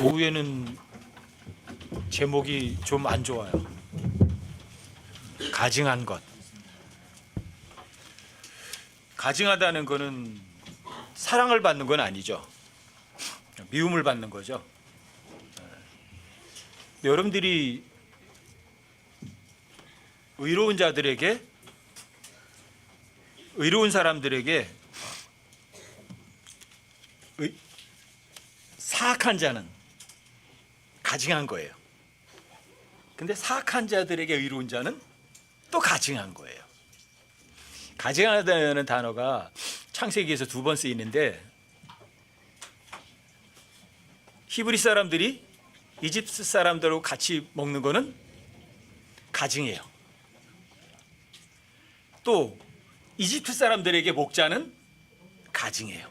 오후에는 제목이 좀 안 좋아요. 가증한 것. 가증하다는 거는 사랑을 받는 건 아니죠. 미움을 받는 거죠. 여러분들이 의로운 자들에게, 의로운 사람들에게 사악한 자는 가증한 거예요. 근데 사악한 자들에게 의로운 자는 또 가증한 거예요. 가증하다는 단어가 창세기에서 2번 쓰이는데, 히브리 사람들이 이집트 사람들하고 같이 먹는 거는 가증이에요. 또 이집트 사람들에게 목자는 가증이에요.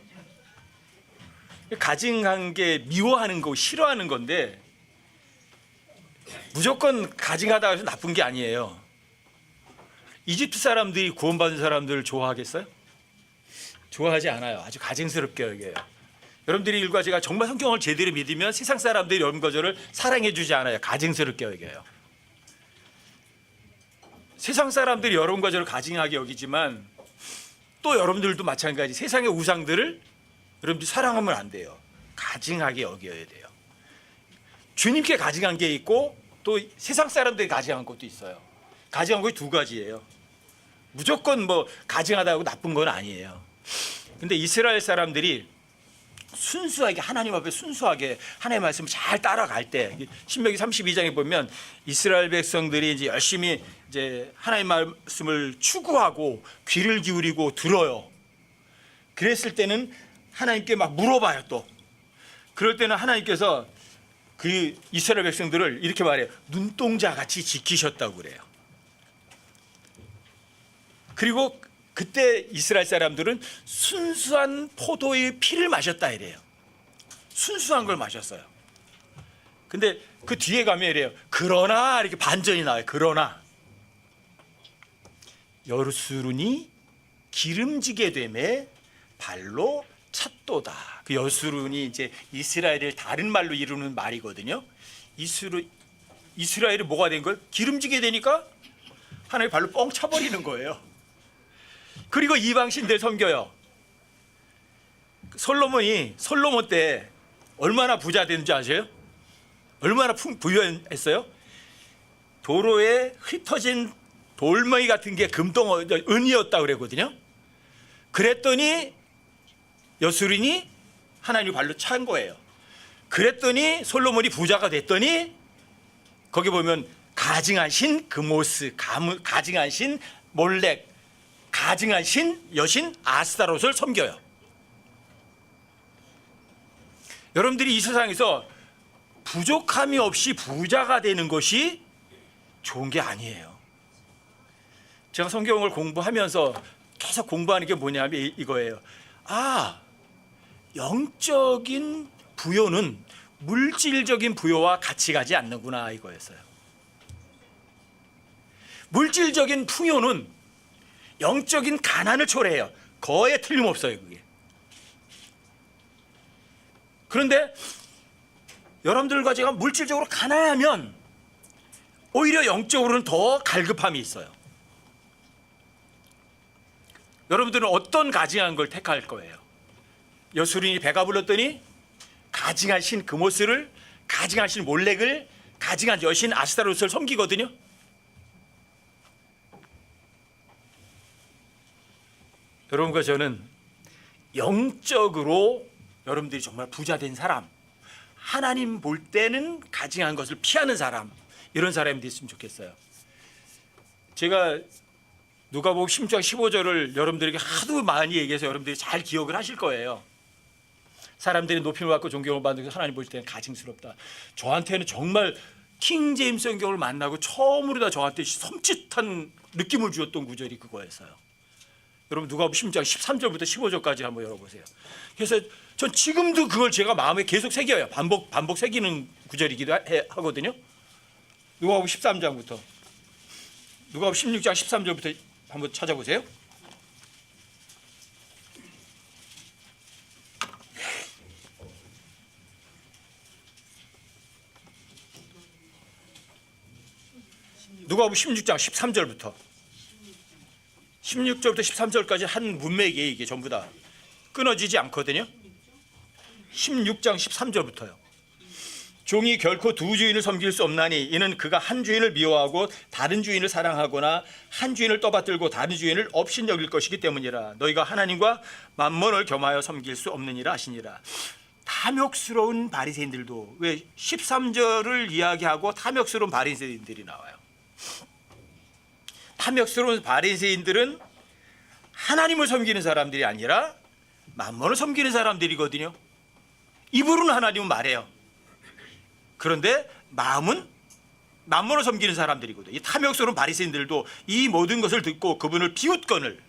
가증한 게 미워하는 거, 싫어하는 건데 무조건 가증하다고 해서 나쁜 게 아니에요. 이집트 사람들이 구원받은 사람들을 좋아하겠어요? 좋아하지 않아요. 아주 가증스럽게 여겨요. 여러분들이 일과 제가 정말 성경을 제대로 믿으면 세상 사람들이 여러분 것을 사랑해 주지 않아요. 가증스럽게 여겨요. 세상 사람들이 여러분과 저를 가증하게 여기지만 또 여러분들도 마찬가지 세상의 우상들을 여러분들이 사랑하면 안 돼요. 가증하게 여겨야 돼요. 주님께 가증한 게 있고 또 세상 사람들이 가증한 것도 있어요. 가증한 것이 2가지예요. 무조건 뭐 가증하다고 나쁜 건 아니에요. 근데 이스라엘 사람들이 순수하게 하나님 앞에 순수하게 하나님의 말씀을 잘 따라갈 때, 신명기 32장에 보면 이스라엘 백성들이 이제 열심히 이제 하나님의 말씀을 추구하고 귀를 기울이고 들어요. 그랬을 때는 하나님께 막 물어봐요. 또 그럴 때는 하나님께서 그 이스라엘 백성들을 이렇게 말해요. 눈동자 같이 지키셨다고 그래요. 그리고 그때 이스라엘 사람들은 순수한 포도의 피를 마셨다 이래요. 순수한 걸 마셨어요. 근데 그 뒤에 가면 이래요. 그러나 이렇게 반전이 나와요. 그러나 여수룬이 기름지게 되매 발로 찼도다. 그 여수룬이 이제 이스라엘을 다른 말로 이루는 말이거든요. 이스라엘이 뭐가 된 거예요? 기름지게 되니까 하나님 발로 뻥 차버리는 거예요. 그리고 이방신들 섬겨요. 솔로몬 때 얼마나 부자 됐는지 아세요? 얼마나 부유했어요? 도로에 흩어진 돌멩이 같은 게 은이었다 그랬거든요. 그랬더니 여수린이 하나님 발로 찬 거예요. 그랬더니 솔로몬이 부자가 됐더니 거기 보면 가증한 신 그모스, 가증한 신 몰렉, 가증한 신 여신 아스타롯을 섬겨요. 여러분들이 이 세상에서 부족함이 없이 부자가 되는 것이 좋은 게 아니에요. 제가 성경을 공부하면서 계속 공부하는 게 뭐냐면 이거예요. 영적인 부요는 물질적인 부요와 같이 가지 않는구나 이거였어요. 물질적인 풍요는 영적인 가난을 초래해요. 거의 틀림없어요 그게. 그런데 여러분들과 제가 물질적으로 가난하면 오히려 영적으로는 더 갈급함이 있어요. 여러분들은 어떤 가증한 걸 택할 거예요? 여수린이 배가 불렀더니 가증한 신 그모스를, 가증한 신 몰렉을, 가증한 여신 아스타롯을 섬기거든요. 여러분과 저는 영적으로 여러분들이 정말 부자된 사람, 하나님 볼 때는 가증한 것을 피하는 사람, 이런 사람이 됐으면 좋겠어요. 제가 누가복음 10장 15절을 여러분들에게 하도 많이 얘기해서 여러분들이 잘 기억을 하실 거예요. 사람들이 높임을 받고 존경을 받는 게 하나님 볼 때는 가증스럽다. 저한테는 정말 킹 제임스 성경을 만나고 처음으로 다 저한테 섬찟한 느낌을 주었던 구절이 그거였어요. 여러분 누가복음 10장 13절부터 15절까지 한번 열어보세요. 그래서 전 지금도 그걸 제가 마음에 계속 새겨요. 반복 새기는 구절이기도 하거든요. 누가복음 13장부터 누가복음 16장 13절부터 한번 찾아보세요. 누가복음 16장 13절부터 16절부터 13절까지 한 문맥이 이게 전부 다 끊어지지 않거든요. 16장 13절부터요. 종이 결코 두 주인을 섬길 수 없나니 이는 그가 한 주인을 미워하고 다른 주인을 사랑하거나 한 주인을 떠받들고 다른 주인을 업신 여길 것이기 때문이라. 너희가 하나님과 만몬을 겸하여 섬길 수 없느니라 하시니라. 탐욕스러운 바리새인들도, 왜 13절을 이야기하고 탐욕스러운 바리새인들이 나와요. 탐욕스러운 바리새인들은 하나님을 섬기는 사람들이 아니라 만몬을 섬기는 사람들이거든요. 입으로는 하나님은 말해요. 그런데 마음은 만몬을 섬기는 사람들이거든요. 이 탐욕스러운 바리새인들도 이 모든 것을 듣고 그분을 비웃거늘,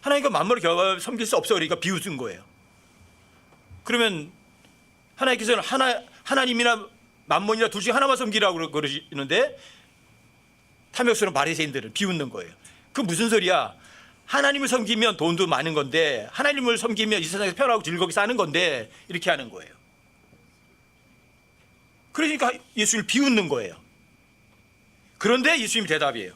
하나님과 만몬을 섬길 수 없어 그러니까 비웃은 거예요. 그러면 하나님께서는 하나님이나 만몬이나 둘 중에 하나만 섬기라고 그러시는데 탐욕스러운 바리새인들은 비웃는 거예요. 그 무슨 소리야? 하나님을 섬기면 돈도 많은 건데, 하나님을 섬기면 이 세상에서 편하고 즐겁게 사는 건데, 이렇게 하는 거예요. 그러니까 예수를 비웃는 거예요. 그런데 예수님 대답이에요.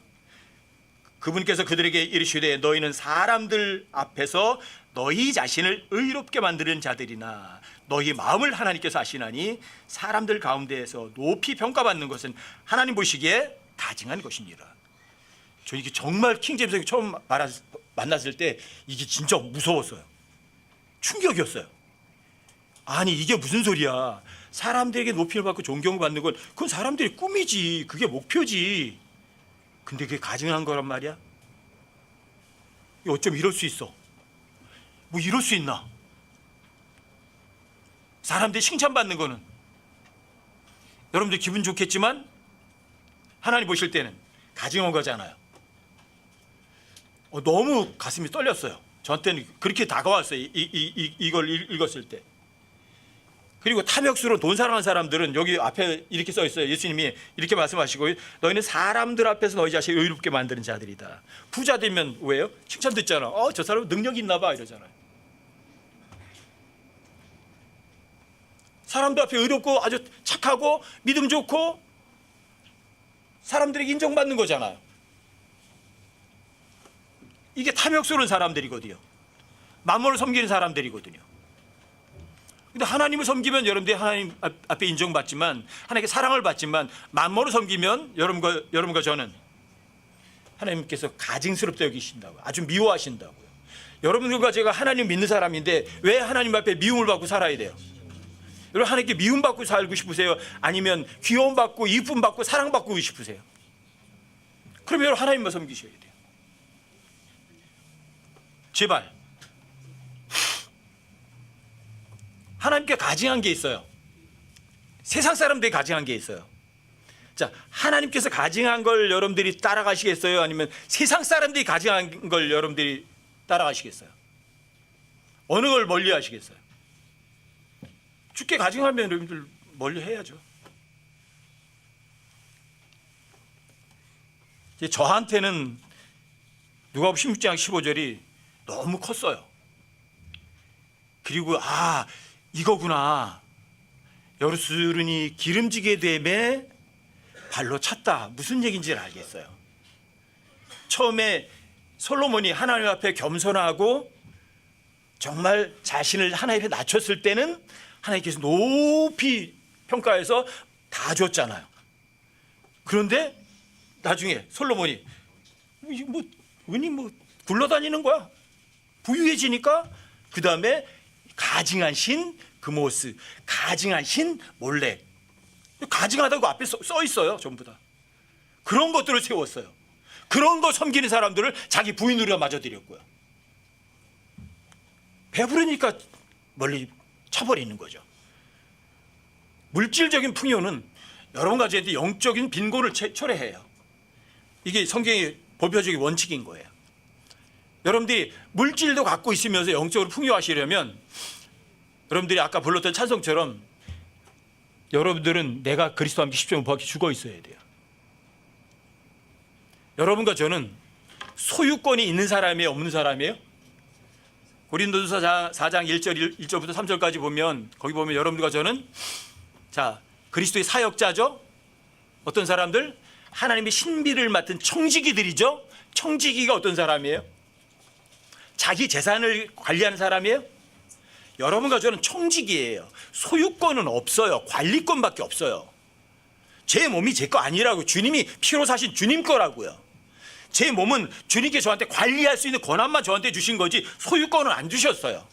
그분께서 그들에게 이르시되 너희는 사람들 앞에서 너희 자신을 의롭게 만드는 자들이나 너희 마음을 하나님께서 아시나니 사람들 가운데에서 높이 평가받는 것은 하나님 보시기에 가증한 것이니라. 저 이게 정말 킹제임스 처음 만났을 때 이게 진짜 무서웠어요. 충격이었어요. 아니 이게 무슨 소리야? 사람들에게 높이를 받고 존경을 받는 건 그건 사람들의 꿈이지, 그게 목표지. 근데 그게 가증한 거란 말이야? 어쩜 이럴 수 있어? 뭐 이럴 수 있나? 사람들이 칭찬받는 거는 여러분들 기분 좋겠지만 하나님 보실 때는 가증한 거잖아요. 너무 가슴이 떨렸어요. 저한테는 그렇게 다가왔어요. 이걸 읽었을 때. 그리고 탐욕스러운 돈 사랑하는 사람들은 여기 앞에 이렇게 써 있어요. 예수님이 이렇게 말씀하시고 너희는 사람들 앞에서 너희 자신을 의롭게 만드는 자들이다. 부자되면 왜요? 칭찬 듣잖아. 저 사람 능력 있나 봐 이러잖아요. 사람들 앞에 의롭고 아주 착하고 믿음 좋고 사람들에게 인정받는 거잖아요. 이게 탐욕스러운 사람들이거든요. 만몬을 섬기는 사람들이거든요. 근데 하나님을 섬기면 여러분들이 하나님 앞에 인정받지만, 하나님께 사랑을 받지만, 만몬을 섬기면 여러분과 저는 하나님께서 가증스럽다 여기신다고, 아주 미워하신다고요. 여러분들과 제가 하나님 믿는 사람인데 왜 하나님 앞에 미움을 받고 살아야 돼요? 여러분 하나님께 미움받고 살고 싶으세요? 아니면 귀여움받고 이쁨받고 사랑받고 싶으세요? 그러면 여러분 하나님만 섬기셔야 돼요. 제발. 하나님께 가증한 게 있어요. 세상 사람들이 가증한 게 있어요. 자, 하나님께서 가증한 걸 여러분들이 따라가시겠어요? 아니면 세상 사람들이 가증한 걸 여러분들이 따라가시겠어요? 어느 걸 멀리 하시겠어요? 주께 가증하면 여러분들 멀리 해야죠. 저한테는 누가복음 16장 15절이 너무 컸어요. 그리고 이거구나. 여루스른이 기름지게 되매 발로 찼다. 무슨 얘기인지 알겠어요. 처음에 솔로몬이 하나님 앞에 겸손하고 정말 자신을 하나님 앞에 낮췄을 때는 하나님께서 높이 평가해서 다 줬잖아요. 그런데 나중에 솔로몬이 은이 굴러다니는 거야. 부유해지니까 그 다음에 가증한 신 그모스, 가증한 신 몰렉, 가증하다고 앞에 써 있어요. 전부 다 그런 것들을 세웠어요. 그런 거 섬기는 사람들을 자기 부인으로 맞아들였고요. 배부르니까 멀리 쳐버리는 거죠. 물질적인 풍요는 여러분 가지한테 영적인 빈곤을 초래해요. 이게 성경의 보편적인 원칙인 거예요. 여러분들이 물질도 갖고 있으면서 영적으로 풍요하시려면 여러분들이 아까 불렀던 찬송처럼 여러분들은 내가 그리스도와 함께 십자가에 못 박혀 죽어 있어야 돼요. 여러분과 저는 소유권이 있는 사람이에요? 없는 사람이에요? 고린도전서 4장 1절부터 3절까지 보면 거기 보면 여러분들과 저는 그리스도의 사역자죠. 어떤 사람들? 하나님의 신비를 맡은 청지기들이죠. 청지기가 어떤 사람이에요? 자기 재산을 관리하는 사람이에요? 여러분과 저는 청지기예요. 소유권은 없어요. 관리권밖에 없어요. 제 몸이 제 거 아니라고. 주님이 피로 사신 주님 거라고요. 제 몸은 주님께 저한테 관리할 수 있는 권한만 저한테 주신 거지 소유권은 안 주셨어요.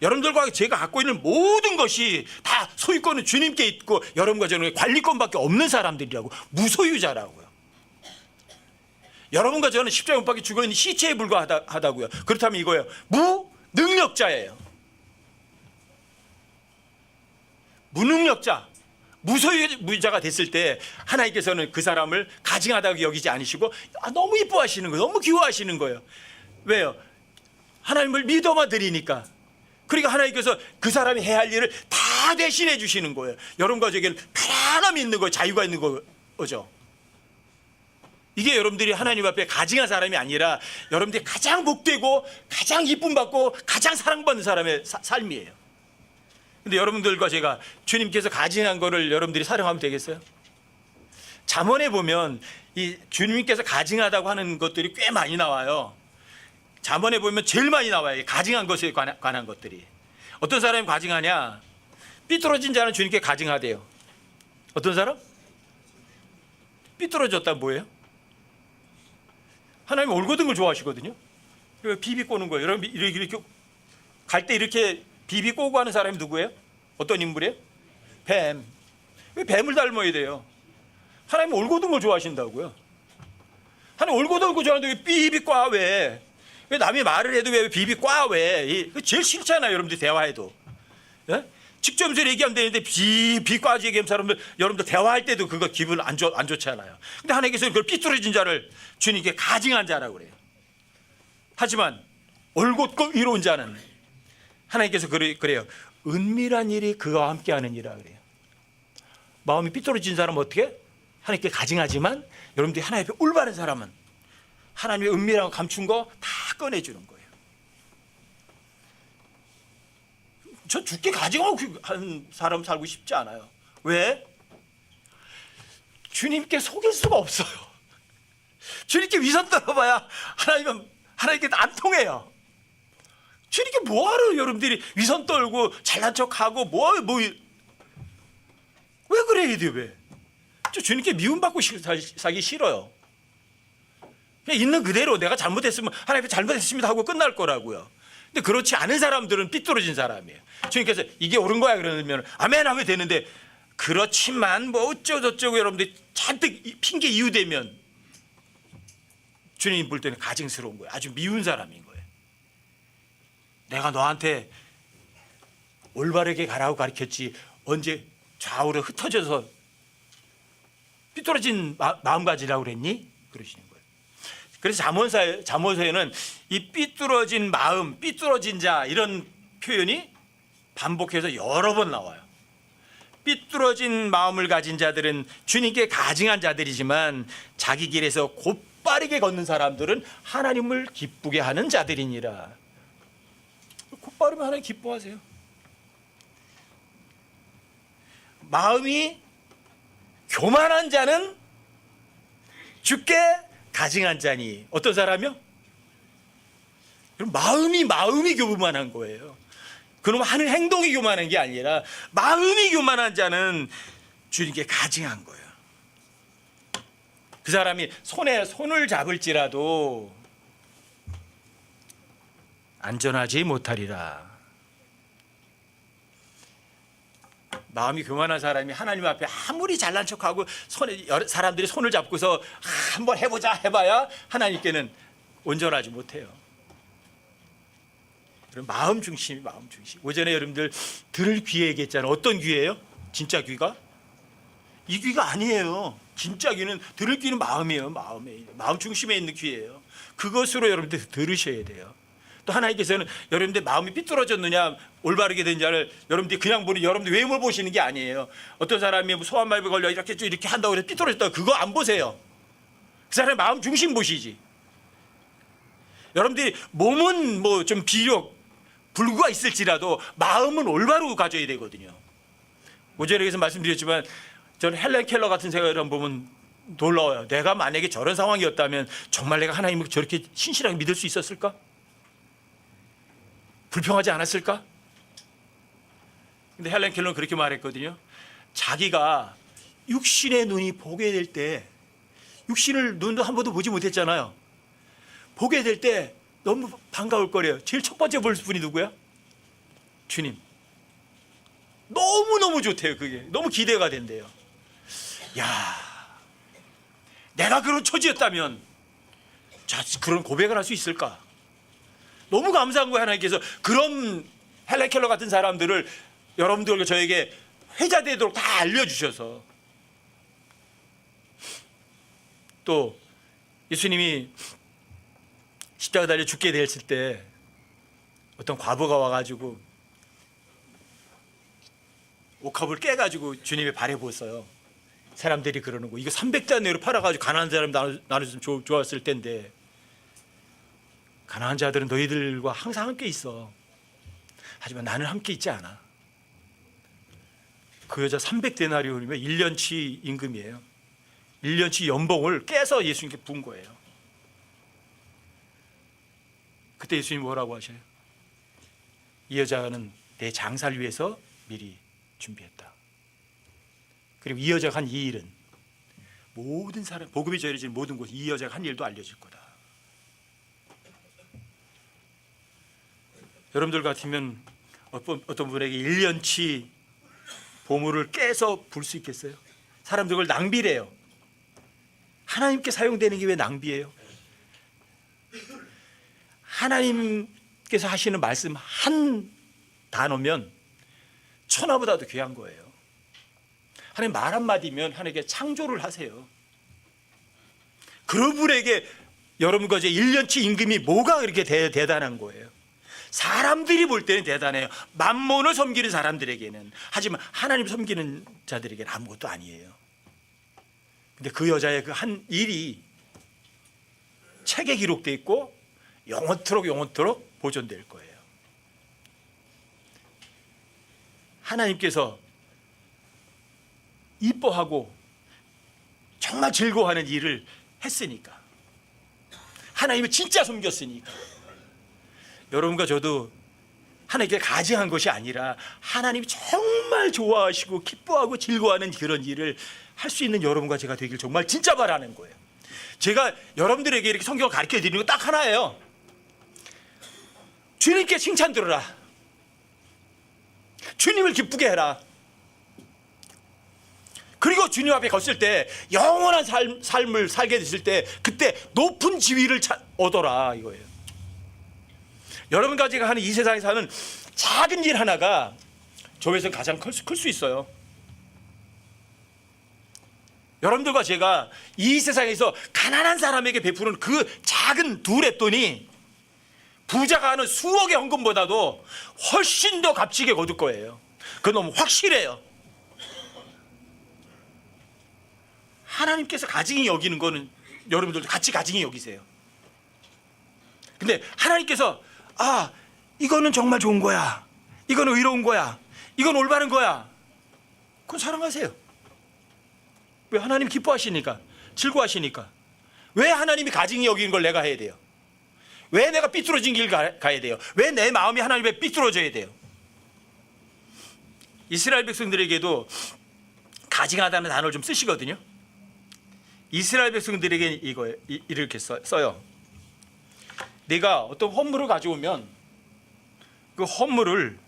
여러분들과 제가 갖고 있는 모든 것이 다 소유권은 주님께 있고 여러분과 저는 관리권밖에 없는 사람들이라고. 무소유자라고요. 여러분과 저는 십자가 못 박혀 죽어있는 시체에 불과하다고요. 그렇다면 이거예요. 무능력자예요. 무능력자, 무소유자가 됐을 때 하나님께서는 그 사람을 가증하다고 여기지 않으시고 너무 이뻐하시는 거예요. 너무 귀여워하시는 거예요. 왜요? 하나님을 믿어만 드리니까. 그러니까 하나님께서 그 사람이 해야 할 일을 다 대신해 주시는 거예요. 여러분과 저에게는 편안함이 있는 거예요. 자유가 있는 거죠. 이게 여러분들이 하나님 앞에 가증한 사람이 아니라 여러분들이 가장 복되고 가장 이쁨 받고 가장 사랑받는 사람의 삶이에요. 근데 여러분들과 제가 주님께서 가증한 거를 여러분들이 사랑하면 되겠어요? 잠언에 보면 이 주님께서 가증하다고 하는 것들이 꽤 많이 나와요. 잠언에 보면 제일 많이 나와요. 가증한 것에 관한 것들이. 어떤 사람이 가증하냐? 삐뚤어진 자는 주님께 가증하대요. 어떤 사람? 삐뚤어졌다 뭐예요? 하나님 올곧은 걸 좋아하시거든요. 비비 꼬는 거예요. 여러분 이렇게 갈 때 이렇게 비비 꼬고 하는 사람이 누구예요? 어떤 인물이에요? 뱀. 왜 뱀을 닮아야 돼요? 하나님 올곧은 걸 좋아하신다고요. 하나님 올곧은 걸 좋아하는데 왜 비비 꽈 왜? 왜 남이 말을 해도 왜 비비 꽈 왜? 제일 싫잖아요. 여러분들 대화해도. 예? 직접적으로 얘기하면 되는데 비과지 얘기하는 사람들 여러분들 대화할 때도 그거 기분 안 좋잖아요. 근데 하나님께서는 그걸 삐뚤어진 자를 주님께 가증한 자라고 그래요. 하지만 올곧고 이로운 자는 하나님께서 그래요. 은밀한 일이 그와 함께하느니라 그래요. 마음이 삐뚤어진 사람은 어떻게? 하나님께 가증하지만 여러분들이 하나님 앞에 올바른 사람은 하나님의 은밀하고 감춘 거 다 꺼내주는 거예요. 저 죽게 가증하고 한 사람 살고 싶지 않아요. 왜? 주님께 속일 수가 없어요. 주님께 위선 떨어봐야 하나님께 안 통해요. 주님께 뭐하러 여러분들이 위선 떨고 잘난 척하고 왜 그래야 돼요? 왜? 저 주님께 미움받고 살기 싫어요. 그냥 있는 그대로 내가 잘못했으면 하나님께 잘못했습니다 하고 끝날 거라고요. 근데 그렇지 않은 사람들은 삐뚤어진 사람이에요. 주님께서 이게 옳은 거야 그러면 아멘 하면 되는데 그렇지만 뭐 어쩌고저쩌고 여러분들이 잔뜩 핑계 이유 대면 주님 볼 때는 가증스러운 거예요. 아주 미운 사람인 거예요. 내가 너한테 올바르게 가라고 가르쳤지 언제 좌우로 흩어져서 삐뚤어진 마음 가지라고 그랬니? 그러시는 거예요. 그래서 잠언서에는 이 삐뚤어진 마음, 삐뚤어진 자 이런 표현이 반복해서 여러 번 나와요. 삐뚤어진 마음을 가진 자들은 주님께 가증한 자들이지만 자기 길에서 곧바르게 걷는 사람들은 하나님을 기쁘게 하는 자들이니라. 곧바르면 하나님 기뻐하세요. 마음이 교만한 자는 주께 가증한 자니. 어떤 사람이요? 그럼 마음이 교만한 거예요. 그럼 하는 행동이 교만한 게 아니라 마음이 교만한 자는 주님께 가증한 거예요. 그 사람이 손에 손을 잡을지라도 안전하지 못하리라. 마음이 교만한 사람이 하나님 앞에 아무리 잘난 척하고 사람들이 손을 잡고서 한번 해봐야 하나님께는 온전하지 못해요. 마음 중심이 마음 중심. 오전에 여러분들 들을 귀에 얘기했잖아요. 어떤 귀예요? 진짜 귀가? 이 귀가 아니에요. 진짜 귀는 들을 귀는 마음이에요. 마음 중심에 있는 귀예요. 그것으로 여러분들 들으셔야 돼요. 또 하나님께서는 여러분들 마음이 삐뚤어졌느냐 올바르게 된 자를 여러분들이 그냥 보는 여러분들 외모를 보시는 게 아니에요. 어떤 사람이 소아마비에 걸려 이렇게 한다고 해서 삐뚤어졌다 그거 안 보세요. 그 사람의 마음 중심 보시지. 여러분들이 몸은 뭐 좀 비록 불구가 있을지라도 마음은 올바르고 가져야 되거든요. 오전에 말씀드렸지만 저는 헬렌 켈러 같은 사람을 보면 놀라워요. 내가 만약에 저런 상황이었다면 정말 내가 하나님을 저렇게 신실하게 믿을 수 있었을까? 불평하지 않았을까? 근데 헬렌 켈러는 그렇게 말했거든요. 자기가 육신의 눈이 보게 될 때, 육신을 눈도 한 번도 보지 못했잖아요. 보게 될 때 너무 반가울 거래요. 제일 첫 번째 볼 분이 누구야? 주님. 너무너무 좋대요. 그게 너무 기대가 된대요. 야, 내가 그런 처지였다면 그런 고백을 할 수 있을까? 너무 감사한 거예요. 하나님께서 그런 헬렌 켈러 같은 사람들을 여러분들과 저에게 회자되도록 다 알려주셔서. 또 예수님이 십자가 달려 죽게 됐을 때 어떤 과부가 와가지고 옥합을 깨가지고 주님의 발에 부었어요. 사람들이 그러는 거, 이거 300다네로 팔아가지고 가난한 사람 나눠주면 좋았을 텐데, 가난한 자들은 너희들과 항상 함께 있어. 하지만 나는 함께 있지 않아. 그 여자 300데나리온이면 1년치 임금이에요. 1년치 연봉을 깨서 예수님께 부은 거예요. 그때 예수님이 뭐라고 하셔요? 이 여자는 내 장사를 위해서 미리 준비했다. 그리고 이 여자가 한 이 일은 모든 사람, 복음이 전해지는 모든 곳, 이 여자가 한 일도 알려질 거다. 여러분들 같으면 어떤 분에게 1년치 보물을 깨서 불 수 있겠어요? 사람들 그걸 낭비래요. 하나님께 사용되는 게 왜 낭비예요? 하나님께서 하시는 말씀 한 단어면 천하보다도 귀한 거예요. 하나님 말 한마디면 하나님께 창조를 하세요. 그런 분에게 여러분과 제 1년치 임금이 뭐가 그렇게 대단한 거예요? 사람들이 볼 때는 대단해요. 만몬을 섬기는 사람들에게는. 하지만 하나님 섬기는 자들에게는 아무것도 아니에요. 근데 그 여자의 그 한 일이 책에 기록되어 있고 영원토록 보존될 거예요. 하나님께서 이뻐하고 정말 즐거워하는 일을 했으니까, 하나님을 진짜 섬겼으니까. 여러분과 저도 하나님께 가증한 것이 아니라 하나님이 정말 좋아하시고 기뻐하고 즐거워하는 그런 일을 할 수 있는 여러분과 제가 되길 정말 진짜 바라는 거예요. 제가 여러분들에게 이렇게 성경을 가르쳐 드리는 거 딱 하나예요. 주님께 칭찬 들어라. 주님을 기쁘게 해라. 그리고 주님 앞에 걷을 때 영원한 삶을 살게 됐을 때 그때 높은 지위를 얻어라, 이거예요. 여러분과 제가 하는 이 세상에서 하는 작은 일 하나가 조회에서 가장 클 수 있어요. 여러분들과 제가 이 세상에서 가난한 사람에게 베푸는 그 작은 두 렛돈이 부자가 하는 수억의 헌금보다도 훨씬 더 값지게 거둘 거예요. 그건 너무 확실해요. 하나님께서 가증히 여기는 거는 여러분들도 같이 가증히 여기세요. 근데 하나님께서 이거는 정말 좋은 거야, 이건 의로운 거야, 이건 올바른 거야, 그건 사랑하세요. 왜? 하나님 기뻐하시니까, 즐거워하시니까. 왜 하나님이 가증히 여기는 걸 내가 해야 돼요? 왜 내가 삐뚤어진 길 가야 돼요? 왜 내 마음이 하나님에 삐뚤어져야 돼요? 이스라엘 백성들에게도 가증하다는 단어를 좀 쓰시거든요. 이스라엘 백성들에게 이렇게 써요. 네가 어떤 헌물을 가져오면 그 헌물을,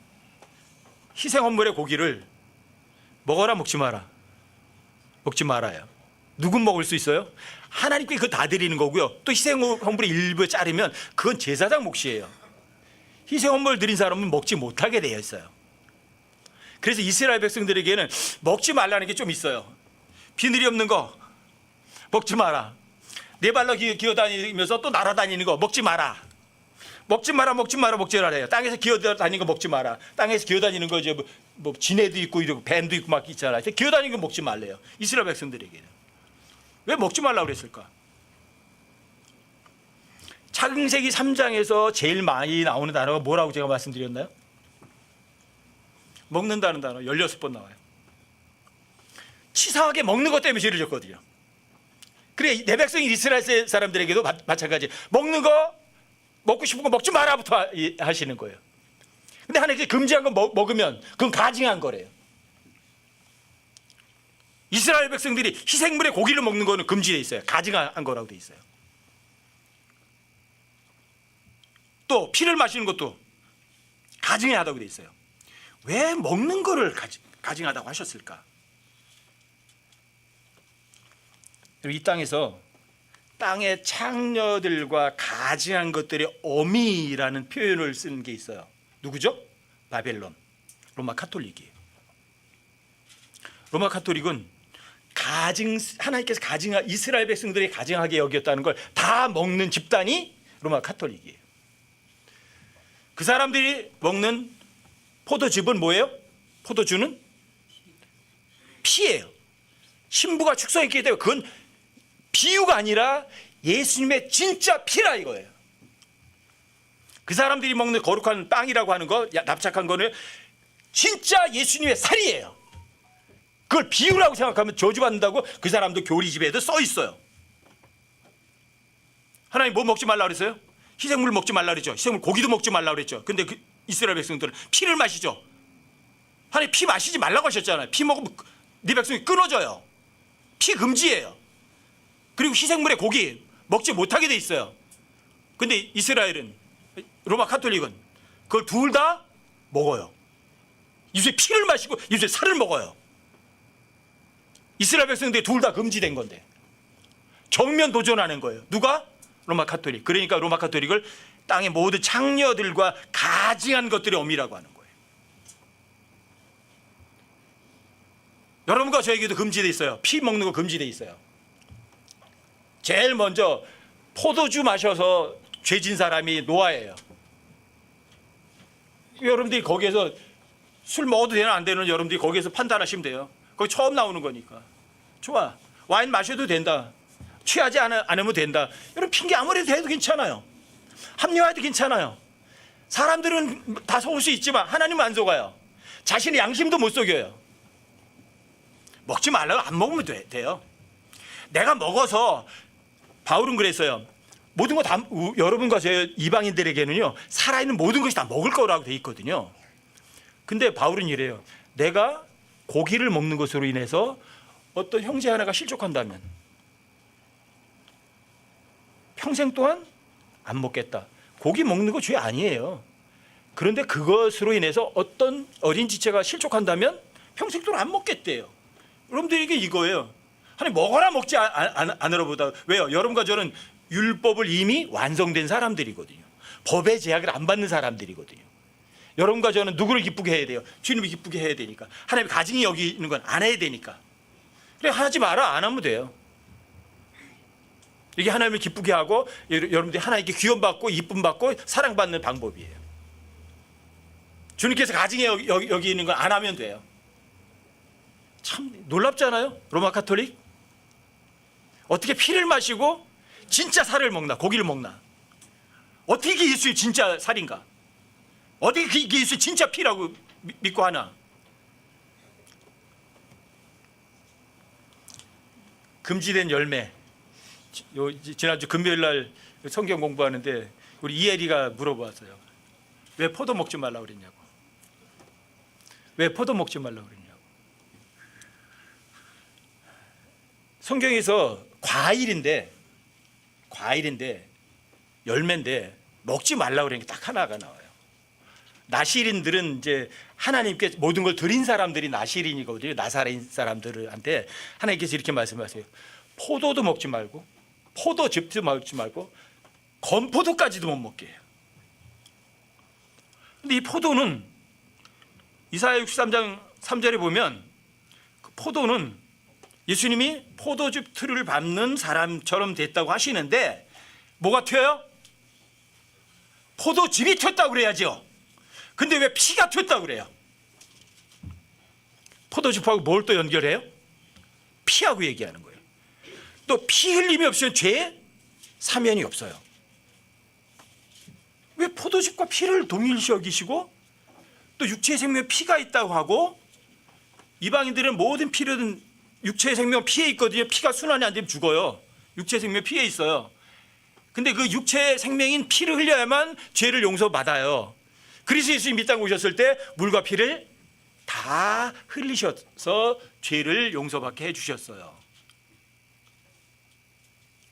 희생 헌물의 고기를 먹어라 먹지 마라? 먹지 말아요. 누군 먹을 수 있어요? 하나님께 그거 다 드리는 거고요. 또 희생 헌물의 일부 자르면 그건 제사장 몫이에요. 희생 헌물 드린 사람은 먹지 못하게 되어 있어요. 그래서 이스라엘 백성들에게는 먹지 말라는 게 좀 있어요. 비늘이 없는 거 먹지 마라. 네 발로 기어다니면서 또 날아다니는 거 먹지 마라. 먹지 마라, 먹지 마라, 먹지 말아요. 땅에서 기어다니는 거 먹지 마라. 땅에서 기어다니는 거 이제 뭐 지네도 있고 이러고 뱀도 있고 막 있잖아요. 기어다니는 거 먹지 말래요. 이스라엘 백성들에게는. 왜 먹지 말라고 그랬을까? 창세기 3장에서 제일 많이 나오는 단어가 뭐라고 제가 말씀드렸나요? 먹는다는 단어 16번 나와요. 치사하게 먹는 것 때문에 죄를 졌거든요. 그래, 내 백성 이스라엘 사람들에게도 마찬가지. 먹는 거, 먹고 싶은 거 먹지 마라부터 하시는 거예요. 근데 하나님께서 금지한 거 먹으면 그건 가증한 거래요. 이스라엘 백성들이 희생물의 고기를 먹는 거는 금지되어 있어요. 가증한 거라고 되어 있어요. 또 피를 마시는 것도 가증하다고 되어 있어요. 왜 먹는 거를 가증하다고 하셨을까? 이 땅에서 땅의 창녀들과 가증한 것들의 어미라는 표현을 쓰는 게 있어요. 누구죠? 바벨론, 로마 카톨릭이에요. 로마 카톨릭은 하나님께서 이스라엘 백성들이 가증하게 여겼다는 걸 다 먹는 집단이 로마 카톨릭이에요. 그 사람들이 먹는 포도즙은 뭐예요? 포도주는 피예요. 신부가 축성했기 때문에 그건 비유가 아니라 예수님의 진짜 피라 이거예요. 그 사람들이 먹는 거룩한 빵이라고 하는 거, 납작한 거는 진짜 예수님의 살이에요. 그걸 비유라고 생각하면 저주받는다고 그 사람도 교리집에도 써 있어요. 하나님 뭐 먹지 말라 그랬어요? 희생물 먹지 말라 그랬죠. 희생물 고기도 먹지 말라 그랬죠. 근데 그 이스라엘 백성들은 피를 마시죠. 하나님 피 마시지 말라고 하셨잖아요. 피 먹으면 네 백성이 끊어져요. 피 금지예요. 그리고 희생물의 고기 먹지 못하게 돼 있어요. 근데 이스라엘은, 로마 카톨릭은 그걸 둘 다 먹어요. 예수의 피를 마시고 예수의 살을 먹어요. 이스라엘 백성들이 둘 다 금지된 건데 정면 도전하는 거예요. 누가? 로마 카톨릭. 그러니까 로마 카톨릭을 땅의 모든 창녀들과 가증한 것들의 어미라고 하는 거예요. 여러분과 저에게도 금지되어 있어요. 피 먹는 거 금지되어 있어요. 제일 먼저 포도주 마셔서 죄진 사람이 노아예요. 여러분들이 거기에서 술 먹어도 되나 안 되는 여러분들이 거기에서 판단하시면 돼요. 거기 처음 나오는 거니까. 좋아, 와인 마셔도 된다, 취하지 않으면 된다, 이런 핑계 아무리 대도 괜찮아요. 합리화해도 괜찮아요. 사람들은 다 속을 수 있지만 하나님은 안 속아요. 자신의 양심도 못 속여요. 먹지 말라고 안 먹으면 돼요. 내가 먹어서, 바울은 그랬어요. 모든 거 다, 여러분과 제 이방인들에게는요 살아있는 모든 것이 다 먹을 거라고 돼 있거든요. 근데 바울은 이래요. 내가 고기를 먹는 것으로 인해서 어떤 형제 하나가 실족한다면 평생 동안 안 먹겠다. 고기 먹는 거 죄 아니에요. 그런데 그것으로 인해서 어떤 어린 지체가 실족한다면 평생 동안 안 먹겠대요. 여러분들에게 이거예요. 아니 먹어라 먹지 않으라 보다. 왜요? 여러분과 저는 율법을 이미 완성된 사람들이거든요. 법의 제약을 안 받는 사람들이거든요. 여러분과 저는 누구를 기쁘게 해야 돼요? 주님을 기쁘게 해야 되니까. 하나님의 가증이 여기는 건 안 해야 되니까. 그래, 하지 마라. 안 하면 돼요. 이게 하나님을 기쁘게 하고 여러분들이 하나님께 귀염받고 이쁨받고 사랑받는 방법이에요. 주님께서 가증에 여기는 건 안 하면 돼요. 참 놀랍잖아요. 로마 카톨릭 어떻게 피를 마시고 진짜 살을 먹나, 고기를 먹나? 어떻게 이게 예수의 진짜 살인가? 어떻게 이게 예수의 진짜 피라고 믿고 하나? 금지된 열매. 지난주 금요일 날 성경 공부하는데 우리 이혜리가 물어봤어요. 왜 포도 먹지 말라고 그랬냐고. 왜 포도 먹지 말라고 그랬냐고. 성경에서 과일인데 열매인데 먹지 말라고 그러는 게 딱 하나가 나와요. 나시린들은 이제 하나님께 모든 걸 드린 사람들이 나시린이거든요. 나사렛 사람들한테 하나님께서 이렇게 말씀하세요. 포도도 먹지 말고 포도즙도 먹지 말고 건포도까지도 못 먹게 해요. 근데 이 포도는 이사야 63장 3절에 보면 그 포도는 예수님이 포도즙 틀을 밟는 사람처럼 됐다고 하시는데 뭐가 튀어요? 포도즙이 튀었다고 그래야죠. 근데 왜 피가 튀었다고 그래요? 포도즙하고 뭘 또 연결해요? 피하고 얘기하는 거예요. 또 피 흘림이 없으면 죄 사면이 없어요. 왜 포도즙과 피를 동일시 여기시고 또 육체의 생명에 피가 있다고 하고, 이방인들은 모든 피는 육체의 생명 피에 있거든요. 피가 순환이 안 되면 죽어요. 육체 생명 피에 있어요. 근데 그 육체 생명인 피를 흘려야만 죄를 용서받아요. 그래서 예수님이 이 땅에 오셨을 때 물과 피를 다 흘리셔서 죄를 용서받게 해주셨어요.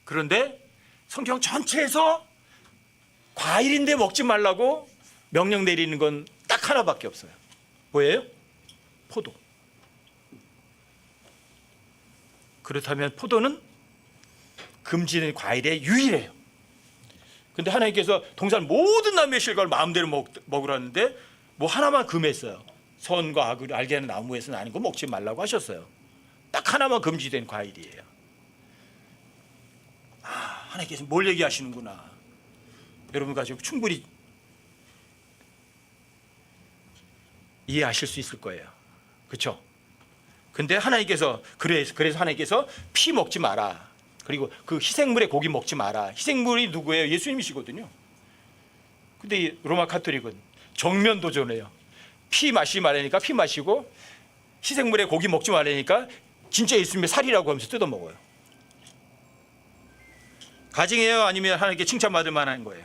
그런데 성경 전체에서 과일인데 먹지 말라고 명령 내리는 건 딱 하나밖에 없어요. 뭐예요? 포도. 그렇다면 포도는 금지된 과일의 유일해요. 근데 하나님께서 동산 모든 나무의 실과를 마음대로 먹으라는데 뭐 하나만 금했어요. 선과 악을 알게 하는 나무에서는 아닌 거 먹지 말라고 하셨어요. 딱 하나만 금지된 과일이에요. 하나님께서 뭘 얘기하시는구나. 여러분 가지고 충분히 이해하실 수 있을 거예요. 그렇죠? 근데 하나님께서 그래서 하나님께서 피 먹지 마라. 그리고 그 희생물의 고기 먹지 마라. 희생물이 누구예요? 예수님이시거든요. 근데 로마 카톨릭은 정면 도전해요. 피 마시지 말라니까 피 마시고 희생물의 고기 먹지 말라니까 진짜 예수님의 살이라고 하면서 뜯어 먹어요. 가증이에요? 아니면 하나님께 칭찬받을 만한 거예요?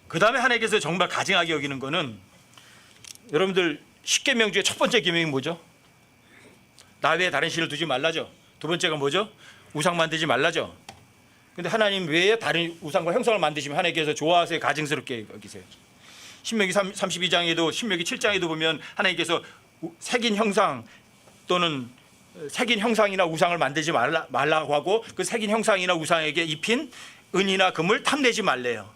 그 다음에 하나님께서 정말 가증하게 여기는 거는 여러분들 10계명 중에 첫 번째 계명이 뭐죠? 나 외에 다른 신을 두지 말라죠. 두 번째가 뭐죠? 우상 만들지 말라죠. 근데 하나님 외에 다른 우상과 형상을 만드시면 하나님께서 좋아하세요? 가증스럽게 여기세요? 신명기 32장에도 신명기 7장에도 보면 하나님께서 새긴 형상 또는 새긴 형상이나 우상을 만들지 말라고 하고 그 새긴 형상이나 우상에게 입힌 은이나 금을 탐내지 말래요.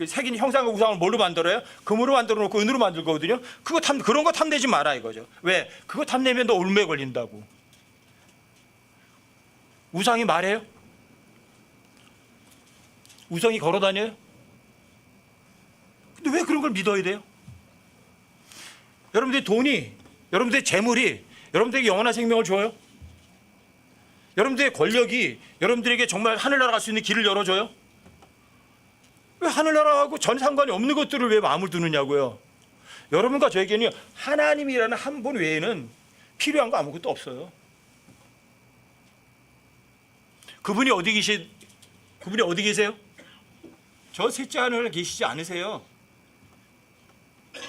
새긴 형상과 우상을 뭘로 만들어요? 금으로 만들어 놓고 은으로 만들거든요. 그런 거 탐내지 마라 이거죠. 왜? 그거 탐내면 너 올무에 걸린다고. 우상이 말해요? 우상이 걸어 다녀요? 근데 왜 그런 걸 믿어야 돼요? 여러분들의 돈이, 여러분들의 재물이 여러분들에게 영원한 생명을 줘요? 여러분들의 권력이 여러분들에게 정말 하늘나라 갈 수 있는 길을 열어줘요? 왜 하늘나라하고 전 상관이 없는 것들을 왜 마음을 두느냐고요. 여러분과 저에게는 하나님이라는 한 분 외에는 필요한 거 아무것도 없어요. 그분이 어디 계세요? 저 셋째 하늘에 계시지 않으세요.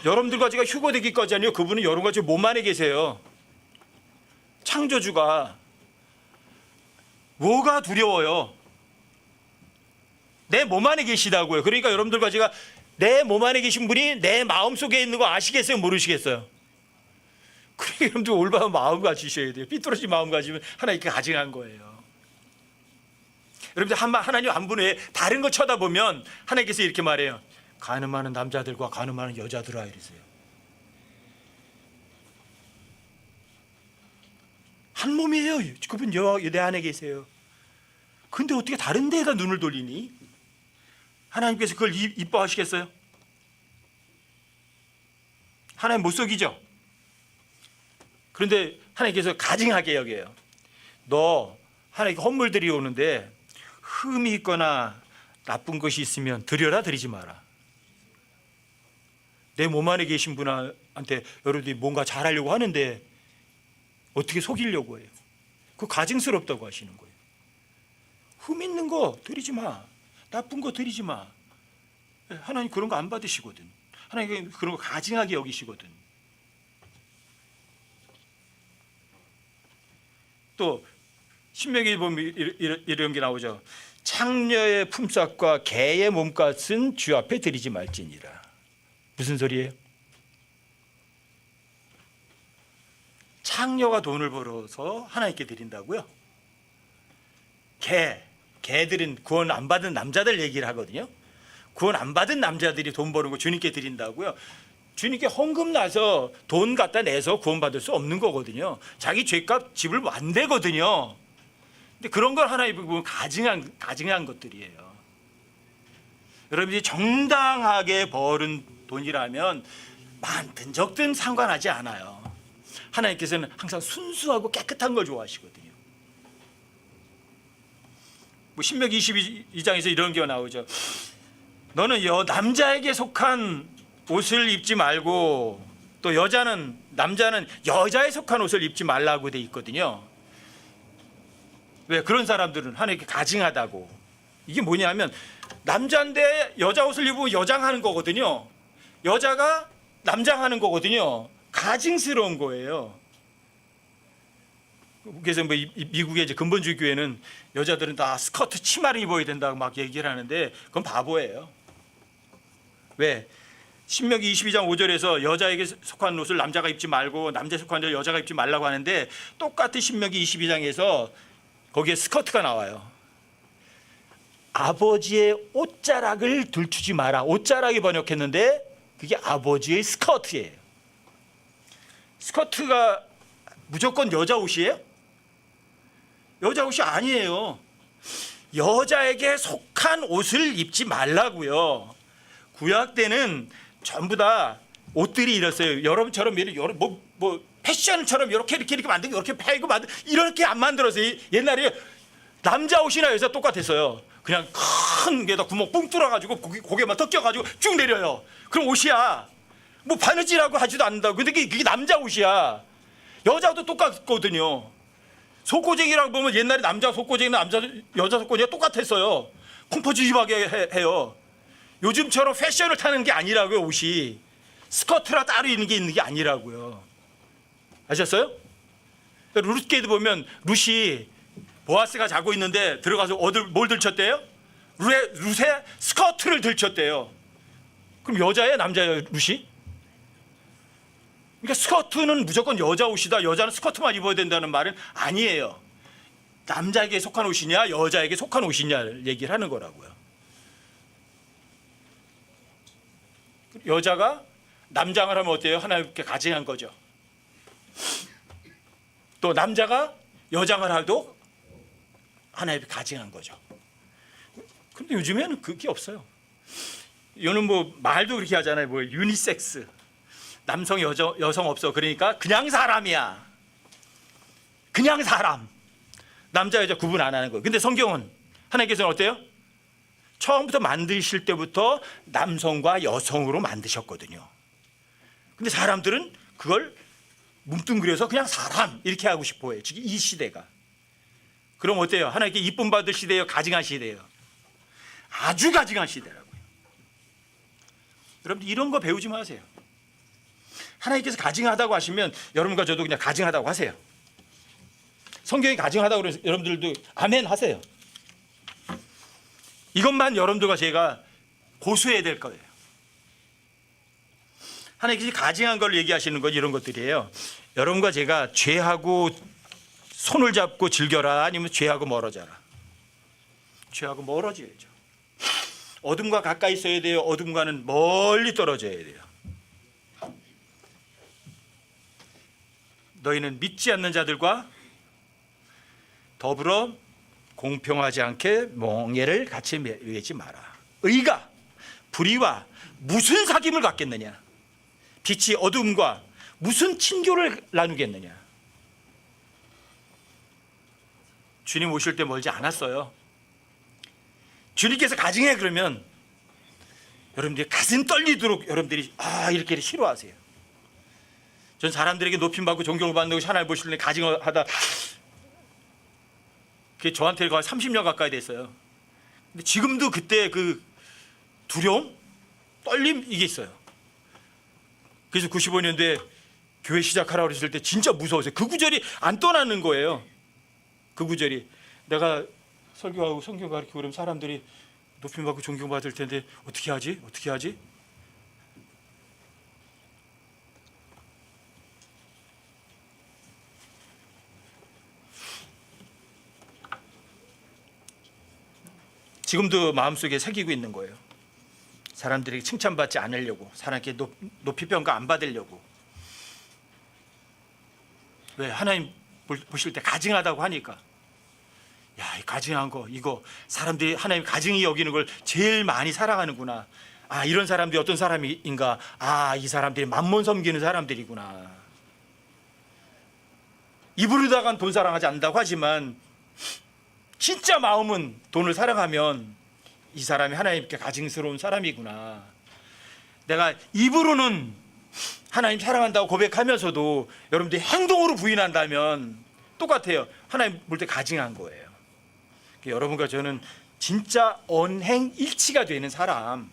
여러분들과 제가 휴거되기까지 아니요. 그분은 여러분과 제 몸 안에 계세요. 창조주가 뭐가 두려워요? 내 몸 안에 계시다고요. 그러니까 여러분들과 제가 내 몸 안에 계신 분이 내 마음 속에 있는 거 아시겠어요? 모르시겠어요? 그러니까 여러분들 올바른 마음 가지셔야 돼요. 삐뚤어진 마음 가지면 하나님께 가증한 거예요. 여러분들 하나님 한 분 외에 다른 거 쳐다보면 하나님께서 이렇게 말해요. 가늠하는 남자들과 가늠하는 여자들아 이러세요. 한 몸이에요. 그분 내 안에 계세요. 근데 어떻게 다른 데에다 눈을 돌리니? 하나님께서 그걸 이뻐하시겠어요? 하나님 못 속이죠? 그런데 하나님께서 가증하게 여겨요. 너 하나님께 헌물들이 오는데 흠이 있거나 나쁜 것이 있으면 드려라 드리지 마라. 내 몸 안에 계신 분한테 여러분들이 뭔가 잘하려고 하는데 어떻게 속이려고 해요? 그거 가증스럽다고 하시는 거예요. 흠 있는 거 드리지 마. 나쁜 거 드리지 마. 하나님 그런 거 안 받으시거든. 하나님 그런 거 가증하게 여기시거든. 또 신명기에 보면 이런 게 나오죠. 창녀의 품삯과 개의 몸값은 주 앞에 드리지 말지니라. 무슨 소리예요? 창녀가 돈을 벌어서 하나님께 드린다고요? 개들은 구원 안 받은 남자들 얘기를 하거든요. 구원 안 받은 남자들이 돈 버는 거 주님께 드린다고요? 주님께 헌금 나서 돈 갖다 내서 구원받을 수 없는 거거든요. 자기 죄값 지불 안 되거든요. 근데 그런 걸 하나님 보면 가증한 것들이에요. 여러분이 정당하게 벌은 돈이라면 많든 적든 상관하지 않아요. 하나님께서는 항상 순수하고 깨끗한 걸 좋아하시거든요. 신명기 22장에서 이런 게 나오죠. 너는 남자에게 속한 옷을 입지 말고 또 남자는 여자에 속한 옷을 입지 말라고 돼 있거든요. 왜? 그런 사람들은 하나님께 가증하다고. 이게 뭐냐면 남자인데 여자 옷을 입으면 여장하는 거거든요. 여자가 남장하는 거거든요. 가증스러운 거예요. 그래서 뭐 미국의 이제 근본주의 교회는 여자들은 다 스커트 치마를 입어야 된다고 막 얘기를 하는데 그건 바보예요. 왜? 신명기 22장 5절에서 여자에게 속한 옷을 남자가 입지 말고 남자에 속한 옷을 여자가 입지 말라고 하는데 똑같은 신명기 22장에서 거기에 스커트가 나와요. 아버지의 옷자락을 들추지 마라. 옷자락이 번역했는데 그게 아버지의 스커트예요. 스커트가 무조건 여자 옷이에요? 여자 옷이 아니에요. 여자에게 속한 옷을 입지 말라고요. 구약 때는 전부 다 옷들이 이랬어요. 여러분처럼 패션처럼 이렇게 만들고 이렇게 팔고 만들 이렇게 안 만들어서 옛날에 남자 옷이나 여자 똑같았어요. 그냥 큰 게다 구멍 뿡 뚫어가지고 고개만 턱 껴가지고 쭉 내려요. 그럼 옷이야. 뭐 바느질하고 하지도 않는다고. 근데 그게 남자 옷이야. 여자도 똑같거든요. 속고쟁이라고 보면 옛날에 남자 속고쟁이나 여자 속고쟁이가 똑같았어요. 콩퍼주입하게 해요. 요즘처럼 패션을 타는 게 아니라고요. 옷이 스커트라 따로 있는 게 아니라고요. 아셨어요? 룻게도 보면 룻이 보아스가 자고 있는데 들어가서 뭘 들쳤대요? 룻에 스커트를 들쳤대요. 그럼 여자예요? 남자예요? 룻이? 그러니까 스커트는 무조건 여자 옷이다. 여자는 스커트만 입어야 된다는 말은 아니에요. 남자에게 속한 옷이냐 여자에게 속한 옷이냐를 얘기를 하는 거라고요. 여자가 남장을 하면 어때요? 하나님께 가증한 거죠. 또 남자가 여장을 해도 하나님께 가증한 거죠. 근데 요즘에는 그게 없어요. 이거는 뭐 말도 그렇게 하잖아요. 뭐 유니섹스. 남성 여성 없어. 그러니까 그냥 사람이야. 그냥 사람. 남자 여자 구분 안 하는 거예요. 근데 성경은 하나님께서는 어때요? 처음부터 만드실 때부터 남성과 여성으로 만드셨거든요. 근데 사람들은 그걸 뭉뚱그려서 그냥 사람 이렇게 하고 싶어 해요. 지금 이 시대가. 그럼 어때요? 하나님께 이쁨 받을 시대예요? 가증한 시대예요? 아주 가증한 시대라고요. 여러분들 이런 거 배우지 마세요. 하나님께서 가증하다고 하시면 여러분과 저도 그냥 가증하다고 하세요. 성경이 가증하다고 그래서 여러분들도 아멘 하세요. 이것만 여러분들과 제가 고수해야 될 거예요. 하나님께서 가증한 걸 얘기하시는 건 이런 것들이에요. 여러분과 제가 죄하고 손을 잡고 즐겨라 아니면 죄하고 멀어져라. 죄하고 멀어져야죠. 어둠과 가까이 있어야 돼요. 어둠과는 멀리 떨어져야 돼요. 너희는 믿지 않는 자들과 더불어 공평하지 않게 멍에를 같이 매지 마라. 의가 불의와 무슨 사귐을 갖겠느냐? 빛이 어둠과 무슨 친교를 나누겠느냐? 주님 오실 때 멀지 않았어요. 주님께서 가증해 그러면 여러분들이 가슴 떨리도록 여러분들이 이렇게 싫어하세요. 전 사람들에게 높임받고 존경을 받는 하나님 보실 때 가증하다 그게 저한테 거의 30년 가까이 됐어요. 근데 지금도 그때 그 두려움, 떨림 이게 있어요. 그래서 95년도에 교회 시작하라고 그랬을 때 진짜 무서웠어요. 그 구절이 안 떠나는 거예요. 그 구절이 내가 설교하고 성경 가르치고 그러면 사람들이 높임받고 존경받을 텐데 어떻게 하지? 어떻게 하지? 지금도 마음속에 새기고 있는 거예요. 사람들에게 칭찬받지 않으려고, 사람에게 높이 평가 안 받으려고. 왜? 하나님 보실 때 가증하다고 하니까. 야, 이 가증한 거 이거 사람들이 하나님 가증히 여기는 걸 제일 많이 사랑하는구나. 이런 사람들이 어떤 사람인가. 이 사람들이 만몬 섬기는 사람들이구나. 입으로다간 돈 사랑하지 않는다고 하지만 진짜 마음은 돈을 사랑하면 이 사람이 하나님께 가증스러운 사람이구나. 내가 입으로는 하나님 사랑한다고 고백하면서도 여러분들이 행동으로 부인한다면 똑같아요. 하나님 볼 때 가증한 거예요. 여러분과 저는 진짜 언행일치가 되는 사람,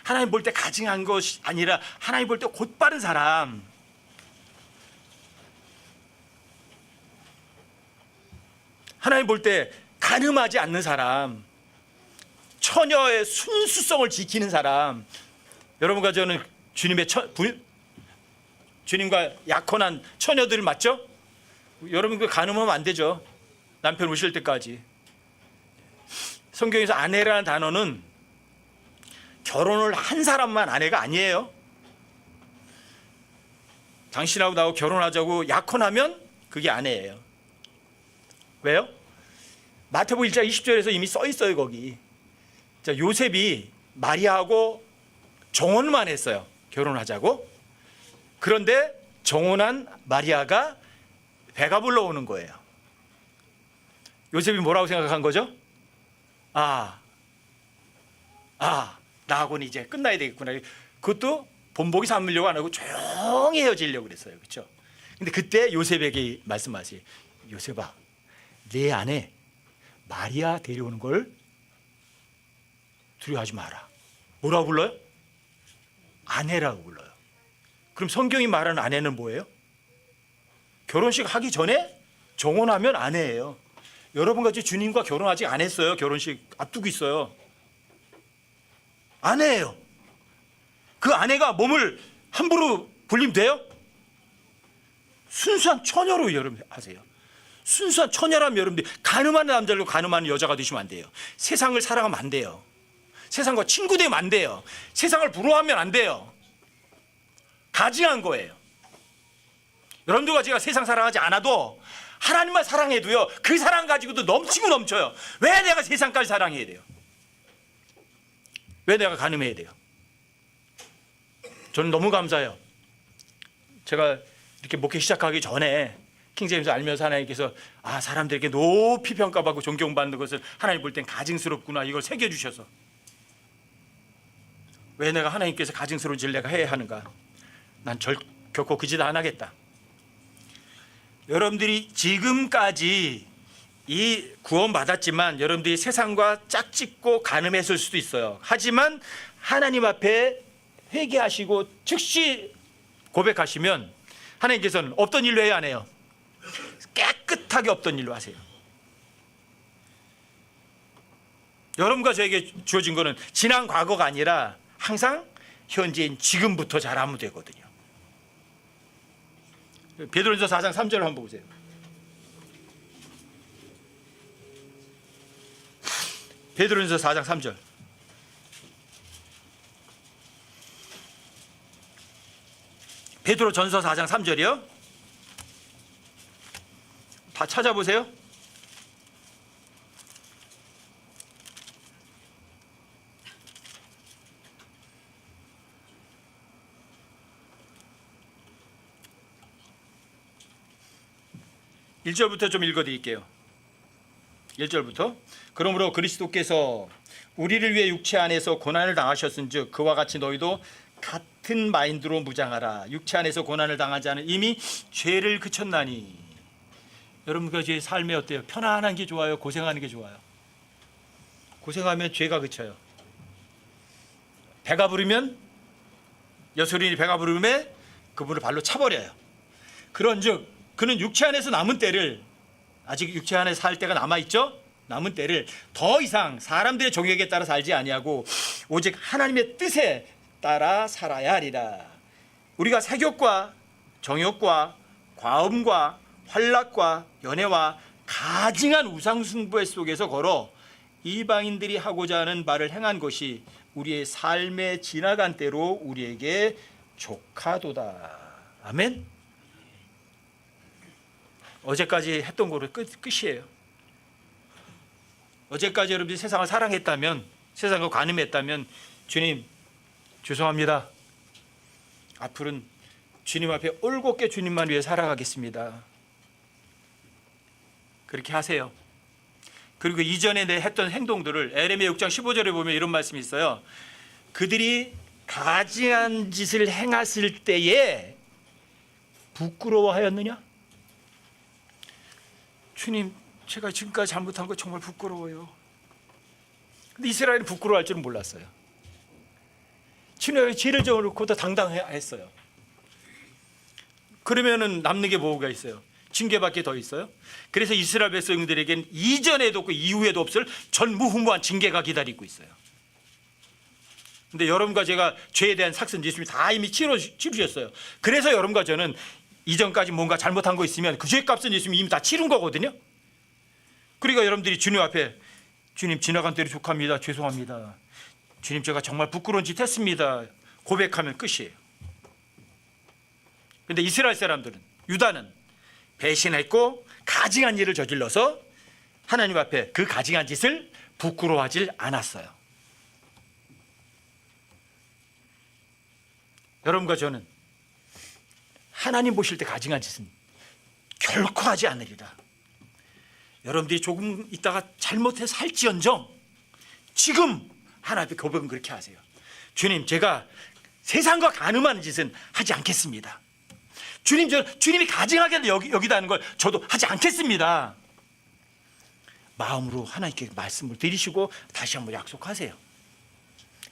하나님 볼 때 가증한 것이 아니라 하나님 볼 때 곧바른 사람, 하나님 볼 때 간음하지 않는 사람, 처녀의 순수성을 지키는 사람. 여러분과 저는 주님과 약혼한 처녀들 맞죠? 여러분 그 간음하면 안 되죠. 남편 오실 때까지. 성경에서 아내라는 단어는 결혼을 한 사람만 아내가 아니에요. 당신하고 나하고 결혼하자고 약혼하면 그게 아내예요. 왜요? 마태복음 1장 20절에서 이미 써 있어요. 거기. 자, 요셉이 마리아하고 정혼만 했어요. 결혼하자고. 그런데 정혼한 마리아가 배가 불러오는 거예요. 요셉이 뭐라고 생각한 거죠? 나하고는 이제 끝나야 되겠구나. 그것도 본보기 삼으려고 안 하고 조용히 헤어지려고 그랬어요. 그렇죠? 근데 그때 요셉에게 말씀하세요. 요셉아, 내 아내 마리아 데려오는 걸 두려워하지 마라. 뭐라고 불러요? 아내라고 불러요. 그럼 성경이 말하는 아내는 뭐예요? 결혼식 하기 전에 정혼하면 아내예요. 여러분 같이 주님과 결혼 아직 안 했어요. 결혼식 앞두고 있어요. 아내예요. 그 아내가 몸을 함부로 불리면 돼요? 순수한 처녀로 여러분 하세요. 순수한 처녀라면 여러분들이 간음하는 남자로 간음하는 여자가 되시면 안 돼요. 세상을 사랑하면 안 돼요. 세상과 친구 되면 안 돼요. 세상을 부러워하면 안 돼요. 가증한 거예요. 여러분들과 제가 세상 사랑하지 않아도 하나님만 사랑해도요, 그 사랑 가지고도 넘치고 넘쳐요. 왜 내가 세상까지 사랑해야 돼요? 왜 내가 간음해야 돼요? 저는 너무 감사해요. 제가 이렇게 목회 시작하기 전에 킹제임스 알면서 하나님께서 사람들에게 높이 평가받고 존경받는 것을 하나님 볼 땐 가증스럽구나, 이걸 새겨주셔서. 왜 내가 하나님께서 가증스러운 짓을 내가 해야 하는가? 난 결코 그 짓 안 하겠다. 여러분들이 지금까지 이 구원 받았지만 여러분들이 세상과 짝짓고 간음했을 수도 있어요. 하지만 하나님 앞에 회개하시고 즉시 고백하시면 하나님께서는 없던 일로 해야 안 해요. 깨끗하게 없던 일로 하세요. 여러분과 저에게 주어진 거는 지난 과거가 아니라 항상 현재인 지금부터 잘하면 되거든요. 베드로전서 4장 3절을 한번 보세요. 베드로전서 4장 3절. 베드로전서 4장 3절이요. 다 찾아보세요. 일 절부터 좀 읽어드릴게요. 1절부터. 그러므로 그리스도께서 우리를 위해 육체 안에서 고난을 당하셨은즉 그와 같이 너희도 같은 마인드로 무장하라. 육체 안에서 고난을 당하지 않은 이미 죄를 그쳤나니. 여러분과 제 삶에 어때요? 편안한 게 좋아요? 고생하는 게 좋아요? 고생하면 죄가 그쳐요. 배가 부르면, 여소린이 배가 부르면 그분을 발로 차버려요. 그런즉 그는 육체 안에서 남은 때를, 아직 육체 안에 살 때가 남아있죠? 남은 때를 더 이상 사람들의 종에게 따라 살지 아니하고 오직 하나님의 뜻에 따라 살아야 하리라. 우리가 색욕과 정욕과 과음과 환락과 연애와 가증한 우상숭배 속에서 걸어 이방인들이 하고자 하는 바를 행한 것이 우리의 삶의 지나간 때로 우리에게 족하도다. 아멘. 어제까지 했던 거로 끝이에요. 어제까지 여러분들이 세상을 사랑했다면, 세상과 간음했다면 주님 죄송합니다. 앞으로는 주님 앞에 올곧게 주님만 위해 살아가겠습니다. 그렇게 하세요. 그리고 이전에 내 했던 행동들을 에레미야 6장 15절에 보면 이런 말씀이 있어요. 그들이 가증한 짓을 행했을 때에 부끄러워하였느냐? 주님, 제가 지금까지 잘못한 거 정말 부끄러워요. 근데 이스라엘은 부끄러워할 줄은 몰랐어요. 주님의 죄를 져놓고 더 당당했어요. 그러면은 남는 게 뭐가 있어요? 징계밖에 더 있어요? 그래서 이스라엘 백성들에겐 이전에도 없고 이후에도 없을 전무후무한 징계가 기다리고 있어요. 근데 여러분과 제가 죄에 대한 삭선 예수님이 다 이미 치르셨어요. 그래서 여러분과 저는 이전까지 뭔가 잘못한 거 있으면 그 죄값은 예수님이 이미 다 치른 거거든요. 그러니까 여러분들이 주님 앞에 주님 지나간 대로 족합니다. 죄송합니다. 주님 제가 정말 부끄러운 짓 했습니다. 고백하면 끝이에요. 근데 이스라엘 사람들은, 유다는 배신했고 가증한 일을 저질러서 하나님 앞에 그 가증한 짓을 부끄러워하질 않았어요. 여러분과 저는 하나님 보실 때 가증한 짓은 결코 하지 않으리라. 여러분들이 조금 있다가 잘못해서 할지언정 지금 하나님 앞에 고백은 그렇게 하세요. 주님, 제가 세상과 간음하는 짓은 하지 않겠습니다. 주님, 주님이 가증하게 여기다는 걸 저도 하지 않겠습니다. 마음으로 하나님께 말씀을 드리시고 다시 한번 약속하세요.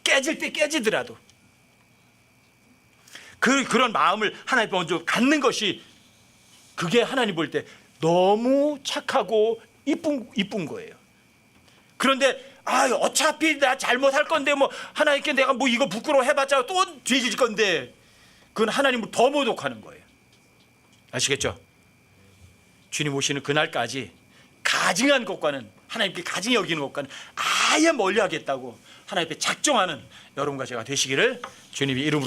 깨질 때 깨지더라도 그런 마음을 하나님 먼저 갖는 것이, 그게 하나님 볼 때 너무 착하고 이쁜 거예요. 그런데 어차피 나 잘못할 건데 뭐 하나님께 내가 뭐 이거 부끄러워 해봤자 또 뒤질 건데, 그건 하나님을 더 모독하는 거예요. 아시겠죠? 주님 오시는 그날까지 가증한 것과는, 하나님께 가증히 여기는 것과는 아예 멀리하겠다고 하나님 앞에 작정하는 여러분과 제가 되시기를 주님의 이름으로